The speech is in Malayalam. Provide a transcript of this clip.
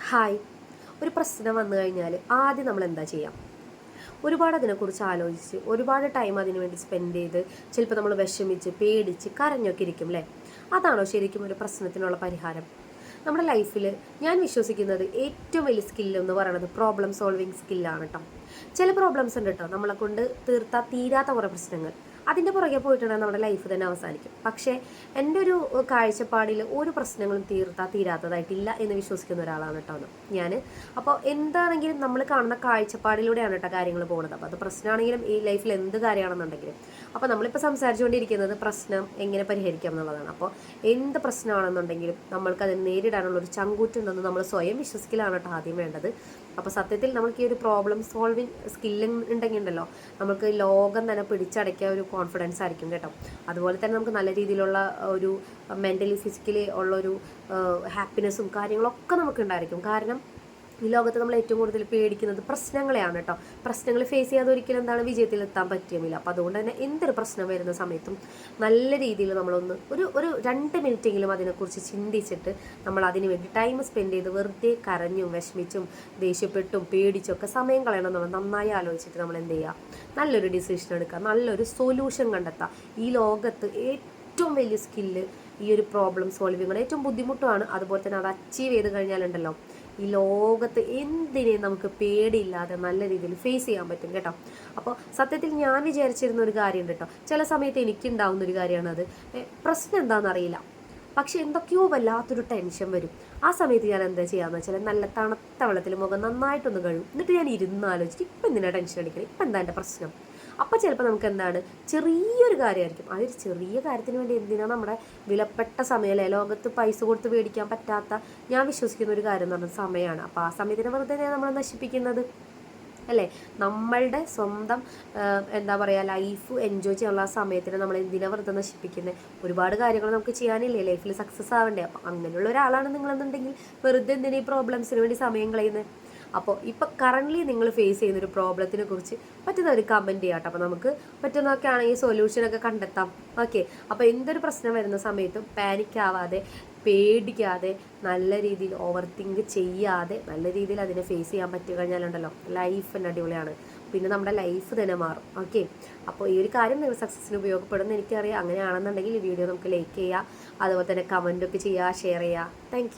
ഹായ്. ഒരു പ്രശ്നം വന്നു കഴിഞ്ഞാൽ ആദ്യം നമ്മൾ എന്താ ചെയ്യാം? ഒരുപാട് അതിനെക്കുറിച്ച് ആലോചിച്ച് ഒരുപാട് ടൈം അതിനു വേണ്ടി സ്പെൻഡ് ചെയ്ത് ചിലപ്പോൾ നമ്മൾ വിഷമിച്ച് പേടിച്ച് കരഞ്ഞൊക്കെ ഇരിക്കും അല്ലേ? അതാണോ ശരിക്കും ഒരു പ്രശ്നത്തിനുള്ള പരിഹാരം? നമ്മുടെ ലൈഫിൽ ഞാൻ വിശ്വസിക്കുന്നത് ഏറ്റവും വലിയ സ്കില്ല് എന്ന് പറയുന്നത് പ്രോബ്ലം സോൾവിങ് സ്കില്ലാണ് കേട്ടോ. ചില പ്രോബ്ലംസ് ഉണ്ട് കേട്ടോ, നമ്മളെ കൊണ്ട് തീർത്താൽ തീരാത്ത കുറേ പ്രശ്നങ്ങൾ, അതിൻ്റെ പുറകെ പോയിട്ടുണ്ടെങ്കിൽ നമ്മുടെ ലൈഫ് തന്നെ അവസാനിക്കും. പക്ഷേ എൻ്റെ ഒരു കാഴ്ചപ്പാടിൽ ഒരു പ്രശ്നങ്ങളും തീരാത്തതായിട്ടില്ല എന്ന് വിശ്വസിക്കുന്ന ഒരാളാണ് കേട്ടോ ഞാൻ. അപ്പോൾ എന്താണെങ്കിലും നമ്മൾ കാണുന്ന കാഴ്ചപ്പാടിലൂടെയാണ് കേട്ടോ കാര്യങ്ങൾ പോകുന്നത്. അപ്പോൾ അത് പ്രശ്നമാണെങ്കിലും ഈ ലൈഫിൽ എന്ത് കാര്യമാണെന്നുണ്ടെങ്കിലും. അപ്പോൾ നമ്മളിപ്പോൾ സംസാരിച്ചുകൊണ്ടിരിക്കുന്നത് പ്രശ്നം എങ്ങനെ പരിഹരിക്കാം എന്നുള്ളതാണ്. അപ്പോൾ എന്ത് പ്രശ്നമാണെന്നുണ്ടെങ്കിലും നമ്മൾക്കതിനെ നേരിടാനുള്ളൊരു ചങ്കൂറ്റുണ്ടെന്ന് നമ്മൾ സ്വയം വിശ്വസിക്കലാണ് കേട്ടോ ആദ്യം വേണ്ടത്. അപ്പോൾ സത്യത്തിൽ നമുക്ക് ഈ ഒരു പ്രോബ്ലം സോൾവിങ് സ്കില്ല് ഉണ്ടെങ്കിൽ ഉണ്ടല്ലോ, നമുക്ക് ലോകം തന്നെ പിടിച്ചടക്കിയ ഒരു കോൺഫിഡൻസ് ആയിരിക്കും കേട്ടോ. അതുപോലെ തന്നെ നമുക്ക് നല്ല രീതിയിലുള്ള ഒരു മെൻ്റലി ഫിസിക്കലി ഉള്ളൊരു ഹാപ്പിനെസ്സും കാര്യങ്ങളൊക്കെ നമുക്ക് ഉണ്ടായിരിക്കും. കാരണം ഈ ലോകത്ത് നമ്മൾ ഏറ്റവും കൂടുതൽ പേടിക്കുന്നത് പ്രശ്നങ്ങളെയാണ് കേട്ടോ. പ്രശ്നങ്ങൾ ഫേസ് ചെയ്യാതെ ഒരിക്കലും എന്താണ് വിജയത്തിലെത്താൻ പറ്റുമില്ല. അപ്പോൾ അതുകൊണ്ട് തന്നെ എന്തൊരു പ്രശ്നം വരുന്ന സമയത്തും നല്ല രീതിയിൽ നമ്മളൊന്ന് ഒരു 2 മിനിറ്റെങ്കിലും അതിനെക്കുറിച്ച് ചിന്തിച്ചിട്ട് നമ്മൾ അതിന് വേണ്ടി ടൈം സ്പെൻഡ് ചെയ്ത് വെറുതെ കരഞ്ഞും വിഷമിച്ചും ദേഷ്യപ്പെട്ടും പേടിച്ചൊക്കെ സമയം കളയണം എന്നുള്ളത് നന്നായി ആലോചിച്ചിട്ട് നമ്മൾ എന്ത് ചെയ്യുക, നല്ലൊരു ഡിസിഷൻ എടുക്കുക, നല്ലൊരു സൊല്യൂഷൻ കണ്ടെത്തുക. ഈ ലോകത്ത് ഏറ്റവും വലിയ സ്കില്ല് ഈ ഒരു പ്രോബ്ലം സോൾവിങ്ങാണ്. ഏറ്റവും ബുദ്ധിമുട്ടുമാണ്. അതുപോലെ തന്നെ അത് അച്ചീവ് ചെയ്ത് കഴിഞ്ഞാലുണ്ടല്ലോ, ഈ ലോകത്ത് എന്തിനേയും നമുക്ക് പേടിയില്ലാതെ നല്ല രീതിയിൽ ഫേസ് ചെയ്യാൻ പറ്റും കേട്ടോ. അപ്പോൾ സത്യത്തിൽ ഞാൻ വിചാരിച്ചിരുന്ന ഒരു കാര്യമുണ്ട് കേട്ടോ. ചില സമയത്ത് എനിക്കുണ്ടാവുന്നൊരു കാര്യമാണ് അത്. പ്രശ്നം എന്താണെന്നറിയില്ല, പക്ഷെ എന്തൊക്കെയോ വല്ലാത്തൊരു ടെൻഷൻ വരും. ആ സമയത്ത് ഞാൻ എന്താ ചെയ്യാന്ന് വെച്ചാൽ നല്ല തണുത്ത വെള്ളത്തിൽ മുഖം നന്നായിട്ടൊന്ന് കഴുകും. എന്നിട്ട് ഞാൻ ഇരുന്ന് ആലോചിക്കും, ഇപ്പം എന്തിനാ ടെൻഷൻ അടിക്കണം, ഇപ്പം എന്താ എൻ്റെ പ്രശ്നം. അപ്പോൾ ചിലപ്പോൾ നമുക്ക് എന്താണ്, ചെറിയൊരു കാര്യമായിരിക്കും. ആ ഒരു ചെറിയ കാര്യത്തിന് വേണ്ടി എന്തിനാണ് നമ്മുടെ വിലപ്പെട്ട സമയമല്ലേ, ലോകത്ത് പൈസ കൊടുത്ത് മേടിക്കാൻ പറ്റാത്ത ഞാൻ വിശ്വസിക്കുന്ന ഒരു കാര്യം എന്ന് പറഞ്ഞാൽ സമയമാണ്. അപ്പോൾ ആ സമയത്തിന് വെറുതെ നമ്മൾ നശിപ്പിക്കുന്നത് അല്ലേ? നമ്മളുടെ സ്വന്തം എന്താ പറയുക, ലൈഫ് എൻജോയ് ചെയ്യാനുള്ള ആ സമയത്തിന് നമ്മൾ എന്തിനാ വെറുതെ നശിപ്പിക്കുന്നത്? ഒരുപാട് കാര്യങ്ങൾ നമുക്ക് ചെയ്യാനില്ലേ ലൈഫിൽ സക്സസ് ആവണ്ടേ? അപ്പോൾ അങ്ങനെയുള്ള ഒരാളാണ് നിങ്ങളെന്നുണ്ടെങ്കിൽ വെറുതെ എന്തിനാ ഈ പ്രോബ്ലംസിന് വേണ്ടി സമയം കളയുന്നത്? അപ്പോൾ ഇപ്പോൾ കറൻ്റ്ലി നിങ്ങൾ ഫേസ് ചെയ്യുന്നൊരു പ്രോബ്ലത്തിനെ കുറിച്ച് പറ്റുന്ന ഒരു കമൻറ്റ് ചെയ്യാം കേട്ടോ. അപ്പോൾ നമുക്ക് പറ്റുന്നതൊക്കെ ആണെങ്കിൽ സൊല്യൂഷനൊക്കെ കണ്ടെത്താം. ഓക്കെ. അപ്പോൾ എന്തൊരു പ്രശ്നം വരുന്ന സമയത്തും പാനിക് ആവാതെ പേടിക്കാതെ നല്ല രീതിയിൽ ഓവർ തിങ്ക് ചെയ്യാതെ നല്ല രീതിയിൽ അതിനെ ഫേസ് ചെയ്യാൻ പറ്റി കഴിഞ്ഞാലുണ്ടല്ലോ ലൈഫ് തന്നെ അടിപൊളിയാണ്. പിന്നെ നമ്മുടെ ലൈഫ് തന്നെ മാറും. ഓക്കെ. അപ്പോൾ ഈ ഒരു കാര്യം നിങ്ങൾ സക്സസ്സിന് ഉപയോഗപ്പെടുമെന്ന് എനിക്കറിയാം. അങ്ങനെയാണെന്നുണ്ടെങ്കിൽ ഈ വീഡിയോ നമുക്ക് ലൈക്ക് ചെയ്യുക, അതുപോലെ തന്നെ കമൻറ്റൊക്കെ ചെയ്യുക, ഷെയർ ചെയ്യുക. താങ്ക്